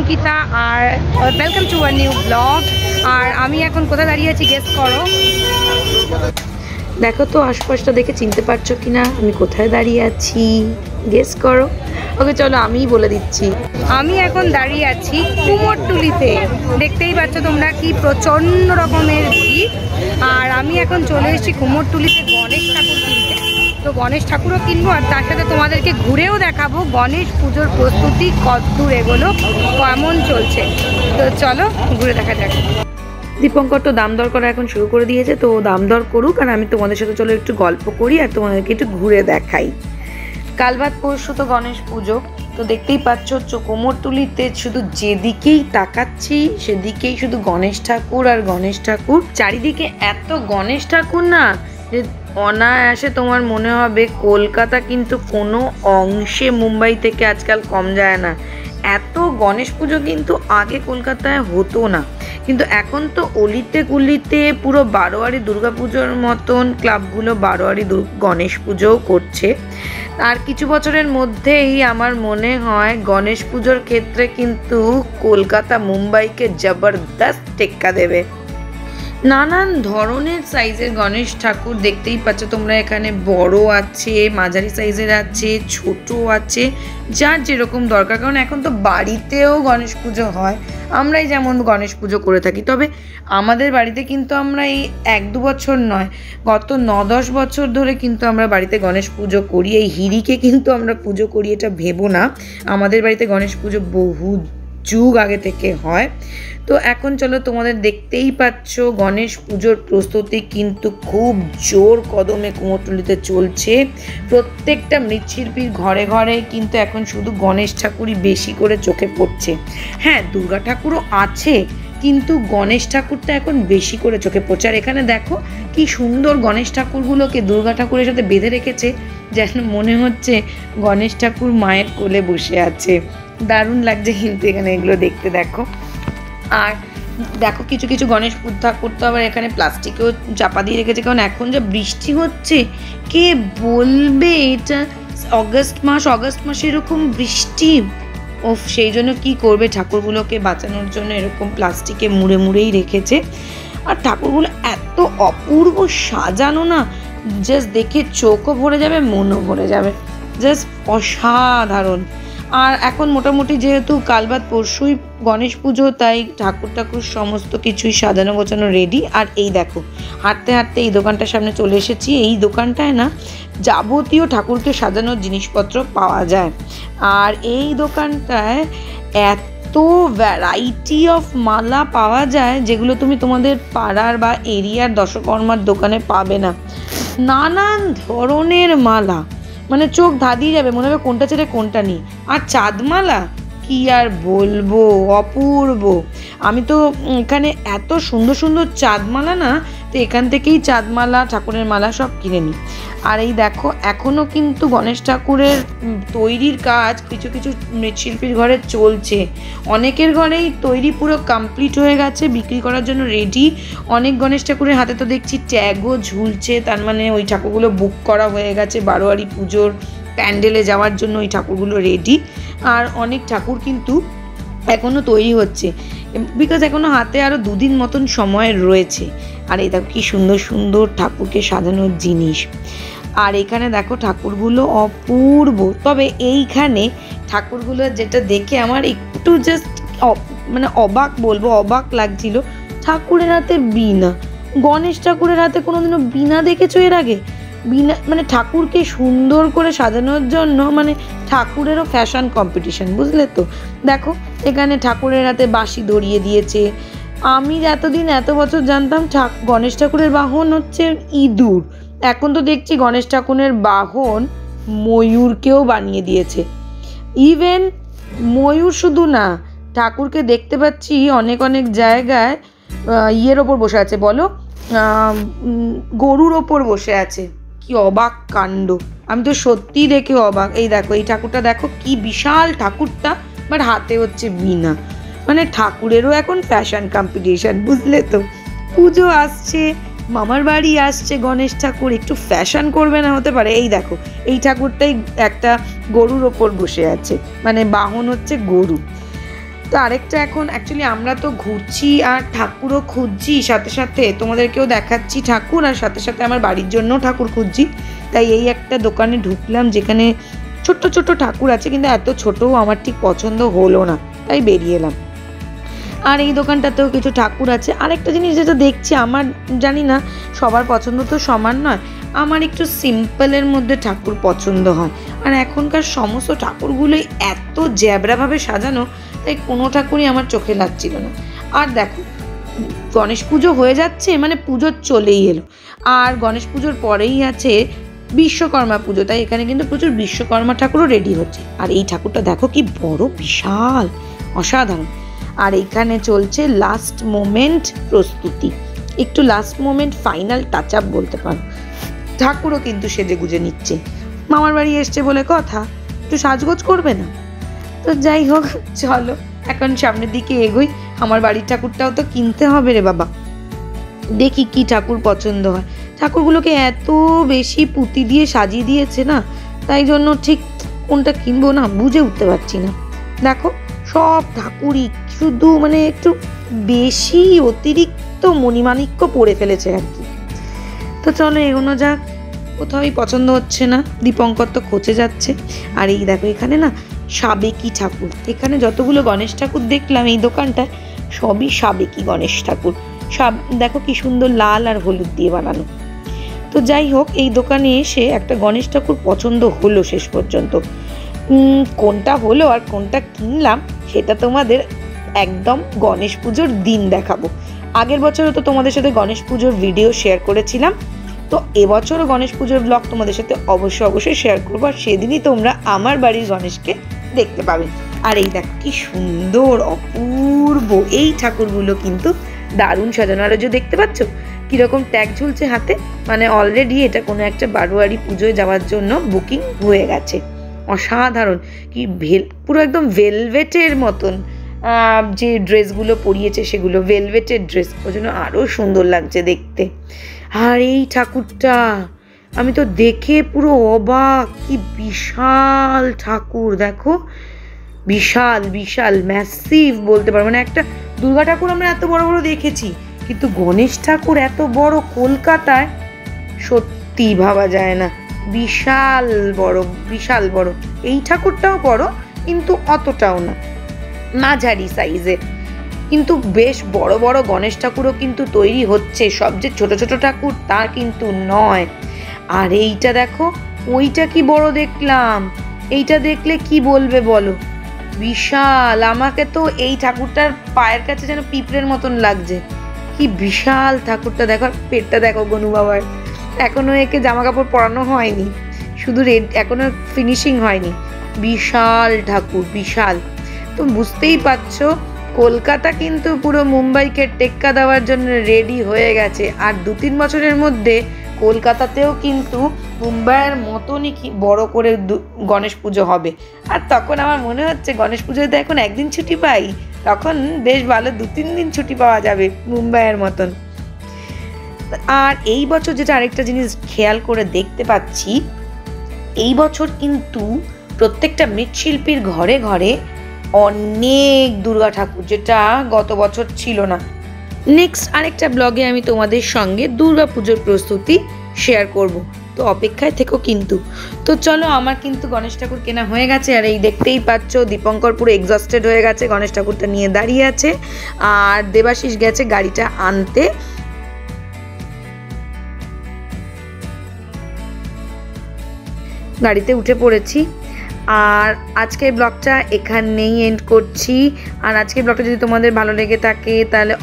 অঙ্কিতা আর welcome to a new blog. আর আমি এখন কোথায় দাঁড়িয়ে আছি গেস করো। দেখো তো আশপাশটা দেখে চিনতে পারছো কিনা আমি কোথায় দাঁড়িয়ে আছি, গেস করো। ওকে চলো আমিই বলে দিচ্ছি। আমি এখন দাঁড়িয়ে আছি কুমোরটুলিতে। দেখতেই পাচ্ছ তোমরা কি প্রচণ্ড রকমের ভিড়। আর আমি এখন চলে এসেছি কুমোরটুলিতে গণেশ ঠাকুর কিনতে। তো গণেশ ঠাকুরও কিনবো আর তার সাথে তোমাদেরকে ঘুরেও দেখাবো গণেশ পুজোর প্রস্তুতি কতদূর এগোলো, কেমন চলছে। তো চলো ঘুরে দেখা যাক। দীপঙ্কর তো দাম দর করা এখন শুরু করে দিয়েছে, তো দাম দর করুক আর আমি তোমাদের সাথে চলো একটু গল্প করি আর তোমাদেরকে একটু ঘুরে দেখাই। কাল বাদ পরশু তো গণেশ পুজো, তো দেখতেই পাচ্ছ কুমোরটুলিতে শুধু যেদিকেই তাকাচ্ছি সেদিকেই শুধু গণেশ ঠাকুর আর গণেশ ঠাকুর। চারিদিকে এত গণেশ ঠাকুর না যে অনায়াসে তোমার মনে হবে কলকাতা কিন্তু কোনো অংশে মুম্বাই থেকে আজকাল কম যায় না। এত গণেশ পুজো কিন্তু আগে কলকাতায় হতো না, কিন্তু এখন তো অলিতে গুলিতে পুরো বারোয়ারি দুর্গাপুজোর মতন ক্লাবগুলো বারোয়ারি গণেশ পুজোও করছে। আর কিছু বছরের মধ্যেই আমার মনে হয় গণেশ পুজোর ক্ষেত্রে কিন্তু কলকাতা মুম্বাইকে জবরদস্ত টেক্কা দেবে। নানান ধরনের সাইজের গণেশ ঠাকুর দেখতেই পাচ্ছ তোমরা, এখানে বড় আছে, মাঝারি সাইজের আছে, ছোট আছে, যার যেরকম দরকার। কারণ এখন তো বাড়িতেও গণেশ পুজো হয়, আমরাই যেমন গণেশ পুজো করে থাকি। তবে আমাদের বাড়িতে কিন্তু আমরা এই 1-2 বছর নয়, গত 9-10 বছর ধরে কিন্তু আমরা বাড়িতে গণেশ পুজো করি। এই হিড়িকে কিন্তু আমরা পুজো করি এটা ভেবো না, আমাদের বাড়িতে গণেশ পুজো বহু যুগ আগে থেকে হয়। তো এখন চলো তোমাদের দেখতেই পাচ্ছ গণেশ পুজোর প্রস্তুতি কিন্তু খুব জোর কদমে কুমোরটুলিতে চলছে। প্রত্যেকটা মৃৎশিল্পীর ঘরে ঘরে কিন্তু এখন শুধু গণেশ ঠাকুরই বেশি করে চোখে পড়ছে। হ্যাঁ, দুর্গা ঠাকুরও আছে, কিন্তু গণেশ ঠাকুরটা এখন বেশি করে চোখে পড়ছে। আর এখানে দেখো কি সুন্দর গণেশ ঠাকুরগুলোকে দুর্গা ঠাকুরের সাথে বেঁধে রেখেছে, যেন মনে হচ্ছে গণেশ ঠাকুর মায়ের কোলে বসে আছে। দারুণ লাগছে কিন্তু এখানে এগুলো দেখতে। দেখো আর দেখো কিছু কিছু গণেশ ঠাকুর তো আবার এখানে প্লাস্টিকেও চাপা দিয়ে রেখেছে, কারণ এখন যা বৃষ্টি হচ্ছে কে বলবে এটা অগস্ট মাস এরকম বৃষ্টি। ও সেই জন্য কি করবে, ঠাকুরগুলোকে বাঁচানোর জন্য এরকম প্লাস্টিকে মুড়ে মুড়েই রেখেছে। আর ঠাকুরগুলো এত অপূর্ব সাজানো না, জাস্ট দেখে চোখও ভরে যাবে, মনও ভরে যাবে, জাস্ট অসাধারণ। আর এখন মোটামুটি যেহেতু কাল বাদ পরশুই গণেশ পুজো, তাই ঠাকুর সমস্ত কিছুই সাজানো গোছানো রেডি। আর এই দেখো হাঁটতে হাঁটতে এই দোকানটার সামনে চলে এসেছি। এই দোকানটায় না যাবতীয় ঠাকুরকে সাজানোর জিনিসপত্র পাওয়া যায়। আর এই দোকানটায় এত ভ্যারাইটি অফ মালা পাওয়া যায় যেগুলো তুমি তোমাদের পাড়ার বা এরিয়ার দশকর্মার দোকানে পাবে না। নানান ধরনের মালা, মানে চোখ ধাঁধিয়ে যাবে, মনে হবে কোনটা ছেড়ে কোনটা নিই। আর চাঁদমালা কি আর বলবো, অপূর্ব। আমি তো এখানে এত সুন্দর সুন্দর চাঁদমালা না, তো এখান থেকেই চাঁদমালা ঠাকুরের মালা সব কিনে নিই। আর এই দেখো এখনও কিন্তু গণেশ ঠাকুরের তৈরির কাজ কিছু কিছু মৃৎশিল্পীর ঘরে চলছে। অনেকের ঘরেই তৈরি পুরো কমপ্লিট হয়ে গেছে, বিক্রি করার জন্য রেডি। অনেক গণেশ ঠাকুরের হাতে তো দেখছি ট্যাগও ঝুলছে, তার মানে ওই ঠাকুরগুলো বুক করা হয়ে গেছে, বারোয়ারি পুজোর প্যান্ডেলে যাওয়ার জন্য ওই ঠাকুরগুলো রেডি। আর অনেক ঠাকুর কিন্তু এখনও তৈরি হচ্ছে, বিকজ এখনও হাতে আরও 2 দিন মতন সময় রয়েছে। আর এই দেখো কি সুন্দর সুন্দর ঠাকুরকে সাজানোর জিনিস। আর এখানে দেখো ঠাকুরগুলো অপূর্ব। তবে এইখানে ঠাকুরগুলো যেটা দেখে আমার একটু জাস্ট মানে অবাক লাগছিল, ঠাকুরের হাতে বীণা। গণেশ ঠাকুরের হাতে কোনোদিনও বীণা দেখেছো এর আগে? বীণা মানে ঠাকুরকে সুন্দর করে সাজানোর জন্য মানে ঠাকুরেরও ফ্যাশন কম্পিটিশন, বুঝলে তো। দেখো এখানে ঠাকুরের হাতে বাঁশি ধরিয়ে দিয়েছে। আমি এত বছর জানতাম গণেশ ঠাকুরের বাহন হচ্ছে ইঁদুর, এখন তো দেখছি গণেশ ঠাকুরের বাহন ময়ূরকেও বানিয়ে দিয়েছে। ইভেন ময়ূর শুধু না, ঠাকুরকে দেখতে পাচ্ছি অনেক জায়গায় ইয়ের ওপর বসে আছে, বলো গরুর ওপর বসে আছে। কি অবাক কাণ্ড, আমি তো সত্যিই দেখে অবাক। এই দেখো এই ঠাকুরটা দেখো কি বিশাল ঠাকুরটা, বাট হাতে হচ্ছে বীণা। মানে ঠাকুরেরও এখন ফ্যাশন কম্পিটিশন, বুঝলে তো। পুজো আসছে, মামার বাড়ি আসছে গণেশ ঠাকুর, একটু ফ্যাশন করবে না হতে পারে। এই দেখো এই ঠাকুরটাই একটা গরুর ওপর বসে আছে, মানে বাহন হচ্ছে গরু। তো আরেকটা এখন অ্যাকচুয়ালি আমরা তো ঘুরছি আর ঠাকুরও খুঁজছি, সাথে সাথে তোমাদেরকেও দেখাচ্ছি ঠাকুর, আর সাথে সাথে আমার বাড়ির জন্যও ঠাকুর খুঁজছি। তাই এই একটা দোকানে ঢুকলাম যেখানে ছোট্ট ছোট্ট ঠাকুর আছে, কিন্তু এত ছোটও আমার ঠিক পছন্দ হলো না, তাই বেরিয়ে এলাম। আর এই দোকানটাতেও কিছু ঠাকুর আছে। আরেকটা জিনিস যেটা দেখছি, আমার জানি না সবার পছন্দ তো সমান নয়, আমার একটু সিম্পলের মধ্যে ঠাকুর পছন্দ হয়। আর এখনকার সমস্ত ঠাকুরগুলোই এত জ্যাবরাভাবে সাজানো, তাই কোনো ঠাকুরই আমার চোখে লাগছিল না। আর দেখো গণেশ পুজো হয়ে যাচ্ছে, মানে পুজো চলেই এলো, আর গণেশ পুজোর পরেই আছে বিশ্বকর্মা পুজো, তাই এখানে কিন্তু প্রচুর বিশ্বকর্মা ঠাকুরও রেডি হচ্ছে। আর এই ঠাকুরটা দেখো কি বড়, বিশাল, অসাধারণ। আর এখানে চলছে লাস্ট মোমেন্ট প্রস্তুতি, একটু last moment final touch up বলতে পারো। ঠাকুরও কিন্তু সেজে গুজে নিচ্ছে, মামার বাড়ি এসছে বলে কথা, একটু সাজগোজ করবে না? তো যাই হোক, চলো এখন সামনের দিকে এগোই। আমার বাড়ির ঠাকুরটাও তো কিনতে হবে রে বাবা। দেখি কি ঠাকুর পছন্দ হয়। ঠাকুরগুলোকে এত বেশি পুঁতি দিয়ে সাজিয়ে দিয়েছে না, তাই জন্য ঠিক কোনটা কিনবো না বুঝে উঠতে পারছি না। দেখো সব ঠাকুরই শুধু মানে একটু বেশি অতিরিক্ত মণিমাণিক্য পড়ে ফেলেছে আর কি। তো চলো এগোনো যাক। কোথাওই পছন্দ হচ্ছে না, দীপঙ্কর তো খচে যাচ্ছে। আর এই দেখো এখানে না সাবেকি ঠাকুর, এখানে যতগুলো গণেশ ঠাকুর দেখলাম এই দোকানটায় সবই সাবেকি গণেশ ঠাকুর। সব দেখো কি সুন্দর লাল আর হলুদ দিয়ে বানানো। তো যাই হোক, এই দোকানে এসে একটা গণেশ ঠাকুর পছন্দ হলো শেষ পর্যন্ত। কোনটা হলো আর কোনটা কিনলাম সেটা তোমাদের একদম গণেশ পুজোর দিন দেখাবো। আগের বছরও তো তোমাদের সাথে গণেশ পুজোর ভিডিও শেয়ার করেছিলাম, তো এবছরও গণেশ পুজোর ব্লগ তোমাদের সাথে অবশ্যই শেয়ার করবো, আর সেদিনই তোমরা আমার বাড়ির গণেশকে দেখতে পাবে। আর এই দেখ কি সুন্দর অপূর্ব এই ঠাকুরগুলো কিন্তু দারুণ সাজানো। আর যে দেখতে পাচ্ছ কীরকম ট্যাগ ঝুলছে হাতে, মানে অলরেডি এটা কোনো একটা বারোয়ারি পুজোয় যাওয়ার জন্য বুকিং হয়ে গেছে। অসাধারণ, কি পুরো একদম ভেলভেটের মতন যে ড্রেসগুলো পরিয়েছে সেগুলো ভেলভেটের ড্রেস, ওই জন্য আরও সুন্দর লাগছে দেখতে। আর এই ঠাকুরটা আমি তো দেখে পুরো অবাক, কি বিশাল ঠাকুর দেখো, বিশাল বিশাল ম্যাসিভ বলতে পারবো। মানে একটা দুর্গা ঠাকুর আমরা এত বড় বড় দেখেছি, কিন্তু গণেশ ঠাকুর এত বড় কলকাতায় সত্যি ভাবা যায় না। বিশাল বড়, বিশাল বড়। এই ঠাকুরটাও বড় কিন্তু অতটাও না, মাঝারি সাইজের। কিন্তু বেশ বড় বড় গণেশ ঠাকুরও কিন্তু তৈরি হচ্ছে, সব যে ছোট ছোট ঠাকুর তা কিন্তু নয়। আর এইটা দেখো, ওইটা কি বড় দেখলাম, এইটা দেখলে কি বলবে বলো, বিশাল। আমাকে তো এই ঠাকুরটার পায়ের কাছে যেন পিঁপড়ের মতন লাগছে, কি বিশাল ঠাকুরটা। দেখো পেটটা দেখো গনু বাবার, এখনো একে জামা কাপড় পরানো হয়নি, শুধু এখনো ফিনিশিং হয়নি। বিশাল ঠাকুর, বিশাল। তো বুঝতেই পারছো কলকাতা কিন্তু পুরো মুম্বাইকে টেক্কা দেওয়ার জন্য রেডি হয়ে গেছে। আর 2-3 বছরের মধ্যে কলকাতাতেও কিন্তু মুম্বাইয়ের মতনই বড় করে গণেশ পুজো হবে। আর তখন আমার মনে হচ্ছে গণেশ পুজোতে এখন একদিন ছুটি পাই, তখন বেশ ভালো 2-3 দিন ছুটি পাওয়া যাবে মুম্বাইয়ের মতন। আর এই বছর যেটা আরেকটা জিনিস খেয়াল করে দেখতে পাচ্ছি, এই বছর কিন্তু প্রত্যেকটা মৃৎশিল্পীর ঘরে ঘরে অনেক দুর্গা ঠাকুর, যেটা গত বছর ছিল না। নেক্সট আরেকটা ব্লগে আমি তোমাদের সঙ্গে দুর্গা পুজোর প্রস্তুতি শেয়ার করব, তো অপেক্ষায় থেকো কিন্তু। তো চলো, আমার কিন্তু গণেশ ঠাকুর কেনা হয়ে গেছে। আর এই দেখতেই পাচ্ছ দীপঙ্কর পুরো এক্সস্টেড হয়ে গেছে, গণেশ ঠাকুরটা নিয়ে দাঁড়িয়ে আছে। আর দেবাশিস গেছে গাড়িটা আনতে। গাড়িতে উঠে পড়েছি। আর আজকের ব্লগটা এখানেই এন্ড করছি। আর আজকের ব্লগটা যদি তোমাদের ভালো লেগে থাকে তাহলে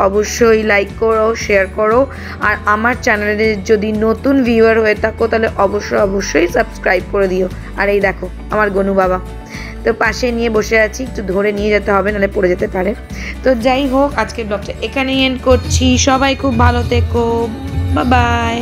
অবশ্যই লাইক করো, শেয়ার করো। আর আমার চ্যানেলে যদি নতুন ভিউয়ার হয়ে থাকো তাহলে অবশ্যই সাবস্ক্রাইব করে দিও। আর এই দেখো আমার গনু বাবা তো পাশে নিয়ে বসে আছি, একটু ধরে নিয়ে যেতে হবে নাহলে পড়ে যেতে পারে। তো যাই হোক, আজকের ব্লগটা এখানেই এন্ড করছি। সবাই খুব ভালো থেকো, বাই বাই।